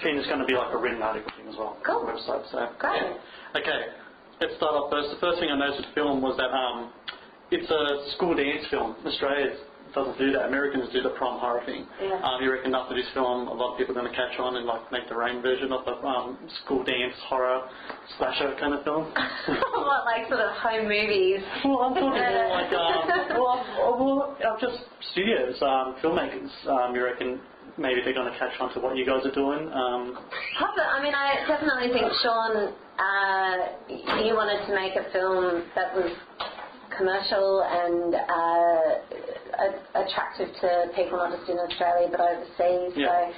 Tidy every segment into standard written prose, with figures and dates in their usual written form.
And it's going to be like a written article thing as well. Cool. On the website. So, Great. yeah. Okay, let's start off first. The first thing I noticed with the film was that it's a school dance film. Australia doesn't do that. Americans do the prom horror thing. Yeah. You reckon after this film, a lot of people are going to catch on and like make their own version of the school dance horror slasher kind of film? What, like sort of home movies? Well, I'm talking more like just studios, filmmakers. You reckon maybe they're going to catch on to what you guys are doing? I mean, I definitely think Sean, he wanted to make a film that was commercial and attractive to people not just in Australia but overseas. Yeah. So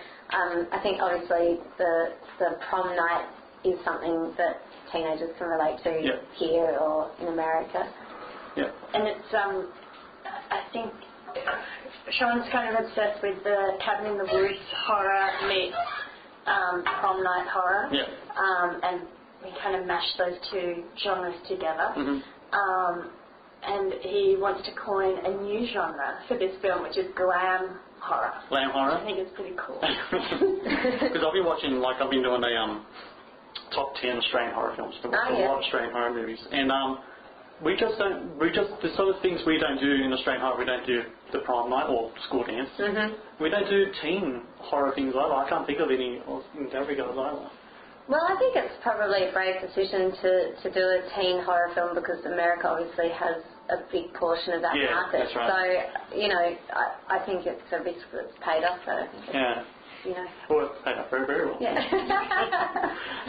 I think obviously the prom night is something that teenagers can relate to here or in America. Yeah. And it's I think Sean's kind of obsessed with the cabin in the woods horror meets prom night horror. Yeah. And we kind of mashed those two genres together. Mm-hmm. And he wants to coin a new genre for this film, which is glam horror. Glam horror? I think it's pretty cool. Because I've been watching, I've been doing a top 10 Australian horror films. I've watched a lot of Australian horror movies. And the sort of things we don't do in Australian horror, we don't do the prom night or school dance. Mm-hmm. We don't do teen horror things either. I can't think of any in that regard either. Well, I think it's probably a brave decision to do a teen horror film because America obviously has a big portion of that market. That's right. So, I think it's a risk that's paid off. So Well, it's paid off very, very well. Yeah.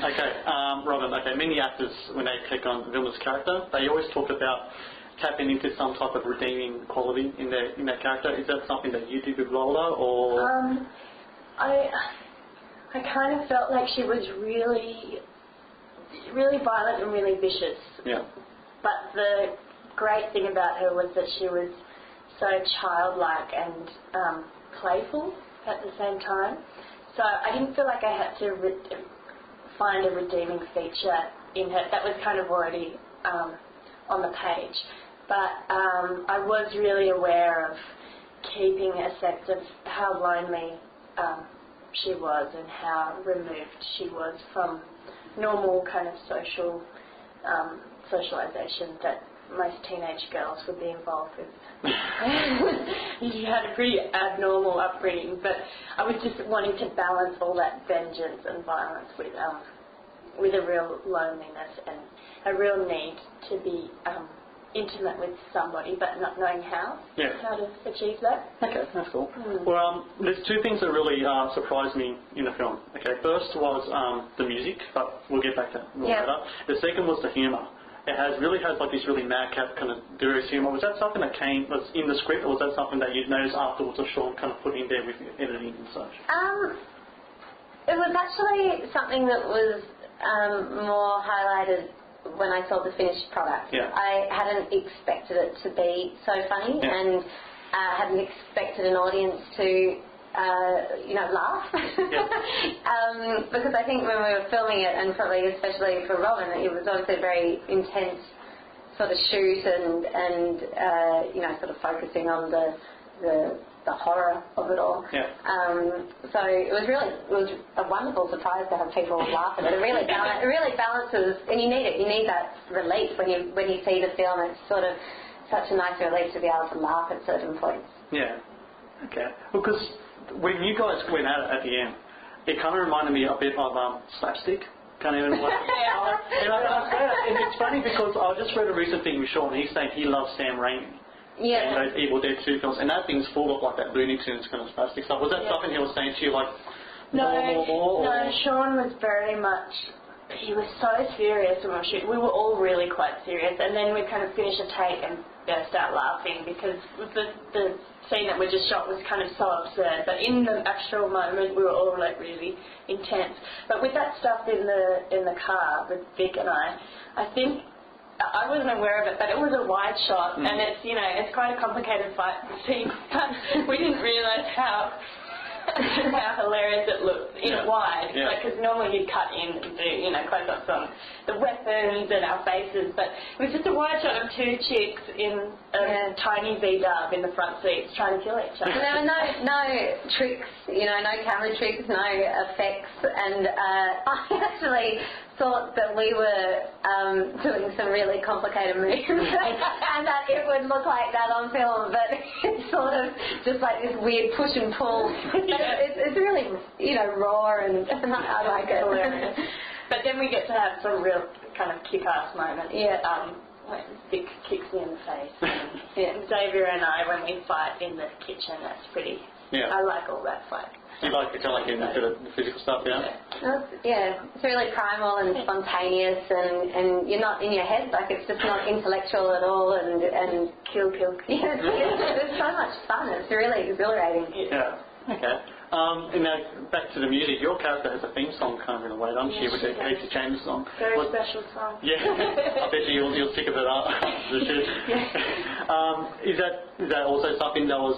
Okay, Robin, many actors, when they take on Vilma's character, they always talk about tapping into some type of redeeming quality in that character. Is that something that you did with Lola, or...? I kind of felt like she was really, really violent and really vicious. Yeah. But the great thing about her was that she was so childlike and playful at the same time. So I didn't feel like I had to find a redeeming feature in her. That was kind of already on the page. But I was really aware of keeping a sense of how lonely she was and how removed she was from normal kind of socialization that most teenage girls would be involved with. She had a pretty abnormal upbringing, but I was just wanting to balance all that vengeance and violence with a real loneliness and a real need to be intimate with somebody but not knowing how to achieve that. Okay, that's cool. Well, there's two things that really surprised me in the film. Okay, first was the music, but we'll get back to that later. The second was the humour. It really has like this really madcap kind of serious humour. Was that something that was in the script, or was that something that you noticed afterwards or Sean kind of put in there with editing and such? It was actually something that was more highlighted when I saw the finished product. Yeah. I hadn't expected it to be so funny and hadn't expected an audience to laugh. Because I think when we were filming it, and probably especially for Robin, it was obviously a very intense sort of shoot and sort of focusing on the horror of it all. Yeah. So it was a wonderful surprise to have people laugh at it. It really balances, and you need it. You need that relief when you see the film. It's sort of such a nice relief to be able to laugh at certain points. Yeah. Okay. Because when you guys went at it at the end, it kind of reminded me a bit of slapstick. Kind of in a way. And it's funny because I just read a recent thing with Sean. He's saying he loves Sam Raimi. Yeah. And those Evil Dead 2 films, and that thing's full of like that Looney Tunes kind of spastic stuff. Was that something he was saying to you, like more? No, Sean was very much. He was so serious when we were shooting. We were all really quite serious, and then we'd kind of finish a take and burst out laughing because the scene that we just shot was kind of so absurd. But in the actual moment, we were all like really intense. But with that stuff in the car with Vic and I think. I wasn't aware of it, but it was a wide shot, and it's quite a complicated fight scene. But we didn't realise how how hilarious it looked wide. Yeah. Because normally you'd cut in and do, close-ups on the weapons and our faces, but it was just a wide shot of two chicks in a tiny V-dub in the front seats trying to kill each other. There were no tricks, no camera tricks, no effects, and I actually thought that we were doing some really complicated moves and that it would look like that on film, but it's sort of just like this weird push and pull. It's really, raw, and I like it. But then we get to have some real kind of kick-ass moments. Yeah. When Vic kicks me in the face. And Xavier and I, when we fight in the kitchen, that's pretty... Yeah. I like all that fight. You like it, like the physical stuff, It's really primal and spontaneous, and you're not in your head, like it's just not intellectual at all, and kill. Yeah, it's so much fun. It's really exhilarating. Yeah. Okay. And now back to the music. Your character has a theme song kind of in a way, doesn't she? With the Casey James song. Very special song. Yeah. I bet you'll think of it after the shoot. Is that also something that was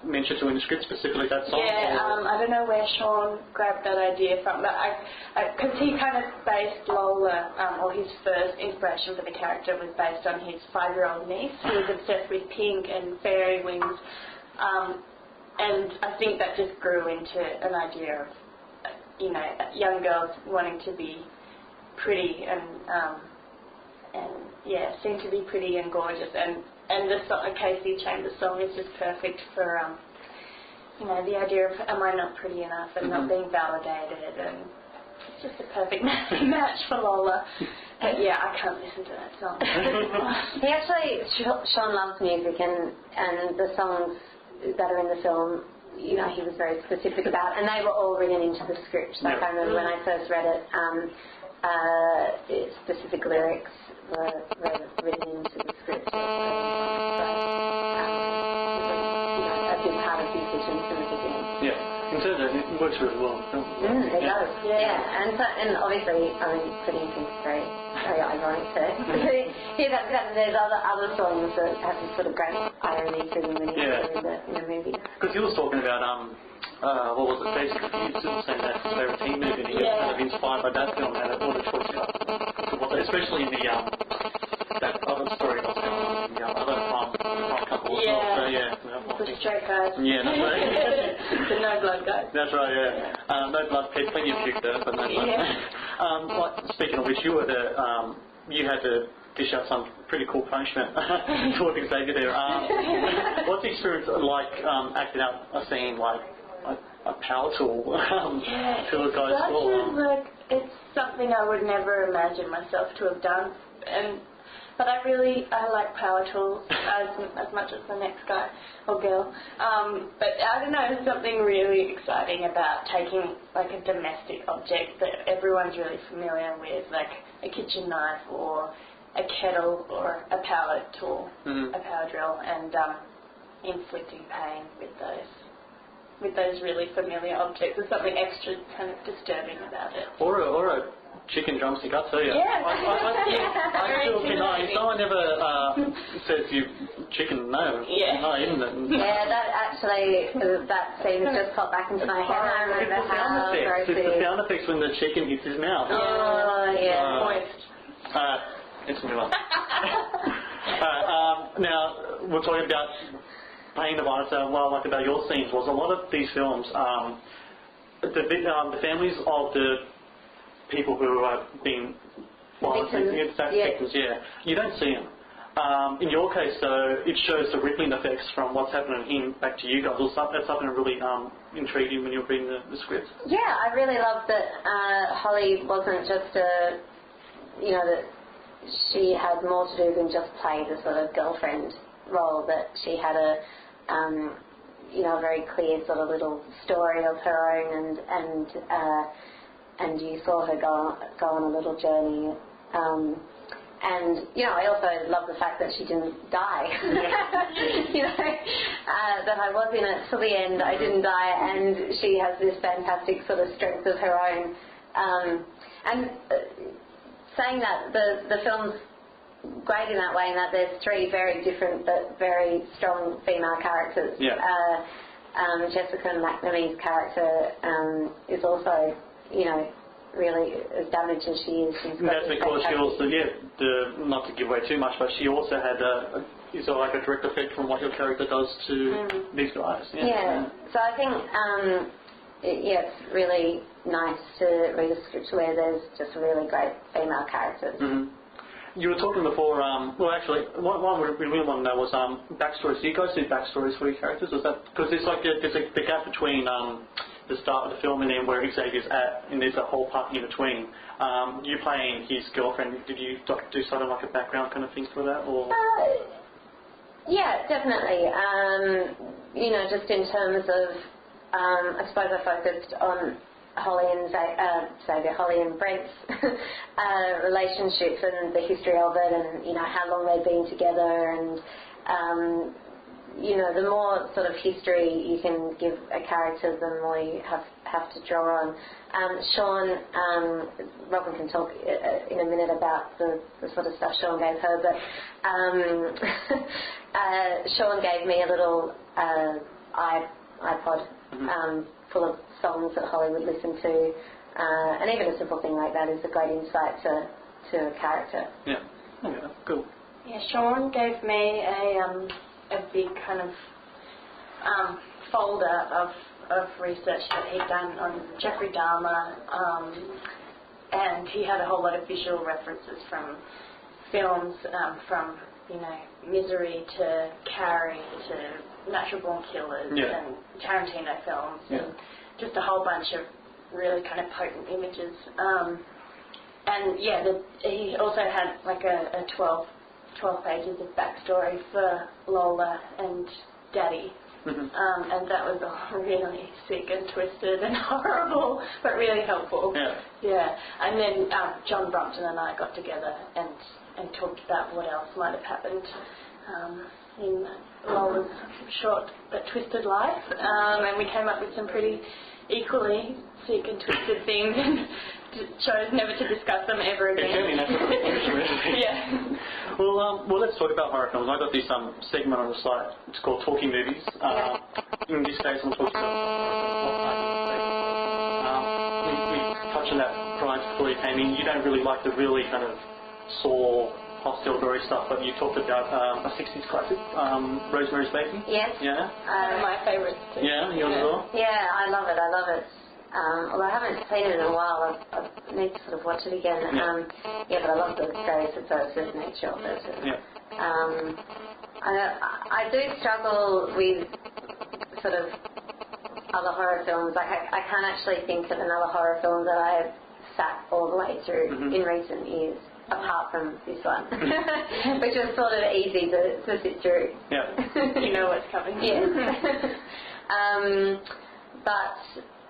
mentioned to in the script, specifically that song? Yeah. I don't know where Sean grabbed that idea from, but because he kind of based Lola, or his first inspiration for the character was based on his 5-year-old niece who was obsessed with pink and fairy wings. And I think that just grew into an idea of, young girls wanting to be pretty and seem to be pretty and gorgeous. And the song, Casey Chambers song is just perfect for, the idea of am I not pretty enough and not being validated, and it's just a perfect match for Lola. But I can't listen to that song. Sean loves music, and the songs that are in the film, he was very specific about, and they were all written into the script. So I remember when I first read it, specific lyrics were written into the script. So, a big part of the decision from the beginning. Yeah, in terms of it works really well. It does. Yeah, and obviously, putting things very ironic to hear that, there's other songs that have this sort of great irony to them when you hear in the movie. Because you was talking about what was it, basically you were saying that's his favourite teen movie, and he was kind of inspired by that film and all the choices, especially in the that other story about the other couple as well. The straight guys. Yeah, that's right. The no blood guys. That's right, no blood, plenty of pick there, but no blood. Speaking of which, you had to dish out some pretty cool punishment towards Xavier there. What's the experience like acting out a scene like a power tool to a guy's school? It's something I would never imagine myself to have done, but I like power tools as much as the next guy or girl. But I don't know, there's something really exciting about taking like a domestic object that everyone's really familiar with, like a kitchen knife or a kettle or a power tool, a power drill, and inflicting pain with those really familiar objects. There's something extra kind of disturbing about it. Or a chicken drumstick, I'll tell you. Yeah. I still cannot. Someone never says you chicken, no. Yeah. No, isn't it? Yeah, that scene just popped back into my head. I remember how gross it is. It's the sound effects when the chicken hits his mouth. Oh, yeah. Moist. Let's move on. Now, we're talking about paying the violence. What I liked about your scenes was a lot of these films, the families of the people who are being victims, you don't see them. In your case, though, it shows the rippling effects from what's happening to him back to you guys. That's something that really intrigued you when you were reading the script. Yeah, I really loved that Holly wasn't just that she had more to do than just play the sort of girlfriend role, that she had a very clear sort of little story of her own, and you saw her go on a little journey. And I also love the fact that she didn't die. That I was in it till the end. I didn't die, and she has this fantastic sort of strength of her own. Saying that the film's great in that way, in that there's three very different but very strong female characters. Yeah. Jessica McLeavy's character is also, really as damaged as she is. That's because she also, not to give away too much, but she also had is like a direct effect from what your character does to these guys. Yeah. So I think, it's really nice to read a script where there's just really great female characters. Mm-hmm. You were talking before, actually, one we really want to know was backstories. Do you guys do backstories for your characters? Was that because there's the gap between the start of the film and then where Xavier's at, and there's a whole part in between. You playing his girlfriend, did you do sort of like a background kind of thing for that, or? Yeah, definitely. Just in terms of, I suppose I focused on Holly and Brent's relationships and the history of it, and how long they've been together, and the more sort of history you can give a character, the more you have to draw on. Sean, Robin can talk in a minute about the sort of stuff Sean gave her, but Sean gave me a little iPod full of songs that Holly would listen to, and even a simple thing like that is a great insight to a character. Yeah, cool. Yeah, Sean gave me a big kind of folder of research that he'd done on Jeffrey Dahmer, and he had a whole lot of visual references from films, from Misery to Carrie to Natural Born Killers and Tarantino films, and just a whole bunch of really kind of potent images. He also had like a 12 pages of backstory for Lola and Daddy. Mm-hmm. And that was all really sick and twisted and horrible, but really helpful. Yeah. And then John Brompton and I got together and talked about what else might have happened in Lola's short but twisted life. And we came up with some pretty equally sick and twisted things and chose never to discuss them ever again. Yeah. Well, let's talk about horror films. I've got this segment on the site. It's called Talking Movies. In this case, I'm talking about we touched on that prior before you came in. You don't really like the really kind of Saw, Hostel, gory stuff, but you talked about a 60s classic, Rosemary's Baby. Yes. Yeah. One of my favourites too. Yeah, yours as well? Yeah, I love it. Although I haven't seen it in a while, I need to sort of watch it again. But I love the very subversive nature of it. I do struggle with sort of other horror films. Like I can't actually think of another horror film that I have sat all the way through in recent years, apart from this one, which is sort of easy to sit through. Yeah. You know what's coming. Yes. But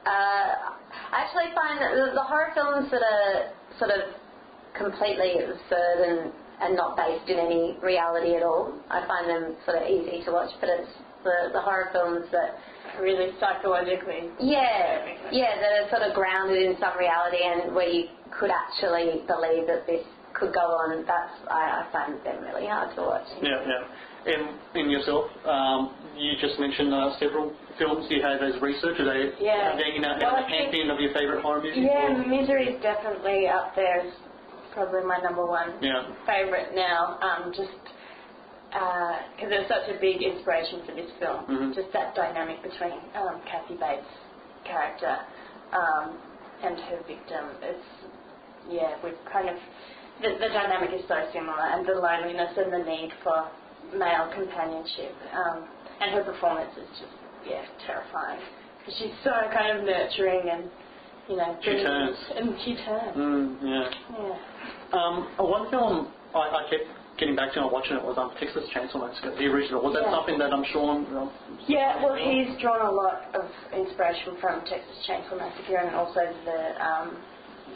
I actually find that the horror films that are sort of completely absurd and not based in any reality at all, I find them sort of easy to watch, but it's the horror films that really psychologically that are sort of grounded in some reality and where you could actually believe that this could go on, I find them really hard to watch. Yeah. And yourself, you just mentioned several films you had as research. Are they in the pantheon of your favourite horror movies? Yeah, Misery is definitely up there. It's probably my number one favourite now. Just because it was such a big inspiration for this film. Mm-hmm. Just that dynamic between Kathy Bates' character and her victim. We've kind of the dynamic is so similar, and the loneliness and the need for male companionship, and her performance is just terrifying. She's so kind of nurturing and she turns. One film I kept getting back to and watching it was Texas Chainsaw Massacre, the original. Was that something that I'm sure? He's drawn a lot of inspiration from Texas Chainsaw Massacre and also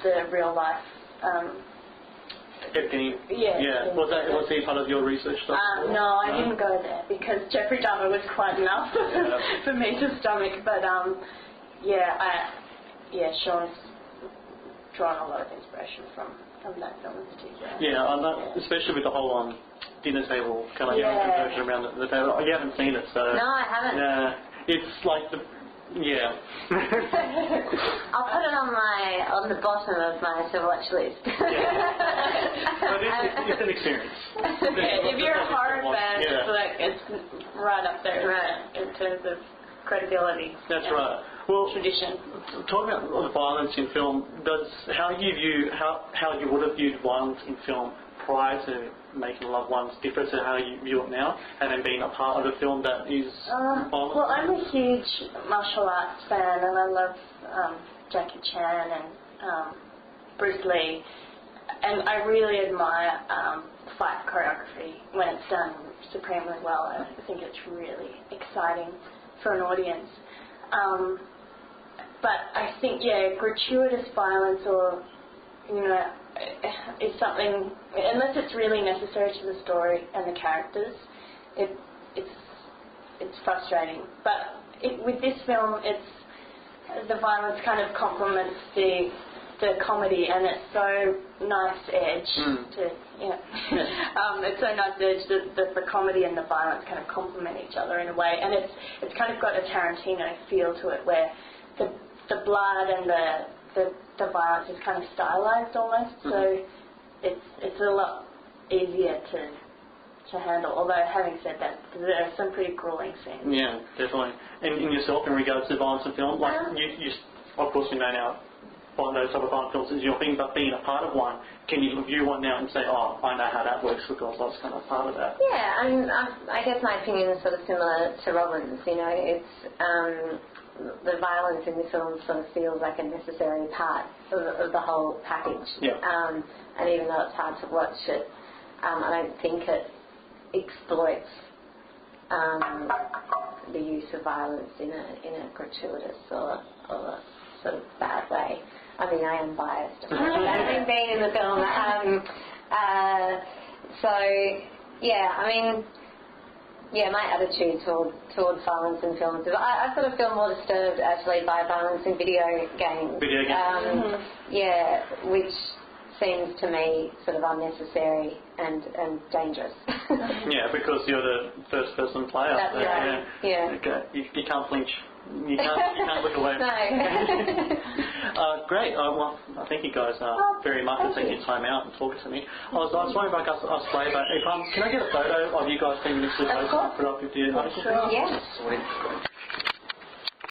the real life. Was he part of your research stuff? No, I didn't go there because Jeffrey Dahmer was quite enough for me to stomach. But Sean's drawn a lot of inspiration from that film in particular. Especially with the whole dinner table, kind of conversion around the table. You haven't seen it, so... No, I haven't. It's like the... Yeah. I'll put it on the bottom of my to watch list. But it's an experience. If you're a horror fan, it's right up there in terms of credibility. That's right. Well, tradition. Talking about the violence in film, how you would have viewed violence in film prior to making Loved Ones differ to how you view it now, and then being a part of a film that is violent? Well, I'm a huge martial arts fan, and I love Jackie Chan and Bruce Lee, and I really admire fight choreography when it's done supremely well. I think it's really exciting for an audience. But I think, gratuitous violence or, is something, unless it's really necessary to the story and the characters, it's frustrating. But with this film, the violence kind of complements the comedy, and it's so nice edge to, it's so nice edge that the comedy and the violence kind of complement each other in a way, and it's kind of got a Tarantino feel to it, where the blood and the violence is kind of stylized almost, so it's a lot easier to handle. Although, having said that, there are some pretty grueling scenes. Yeah, definitely. And in yourself, in regards to violence in film, like you of course you know now, those type of violent films is your thing, but being a part of one, can you view one now and say, oh, I know how that works because I was kind of part of that? Yeah, I guess my opinion is sort of similar to Robin's. It's the violence in the film sort of feels like a necessary part of the whole package. Yeah. And even though it's hard to watch it, I don't think it exploits the use of violence in a gratuitous or sort of bad way. I mean, I am biased. Having been in the film. My attitude toward violence in films. I sort of feel more disturbed actually by violence in video games. Which seems to me sort of unnecessary and dangerous. Yeah, because you're the first person player. That's right. Yeah. Okay. You can't flinch. You can't look away. No. Great. Well, I thank you guys very much for taking time out and talking to me. I was wondering if I could ask Flavor, can I get a photo of you guys 10 minutes to put up with the article? Yes. Sweet.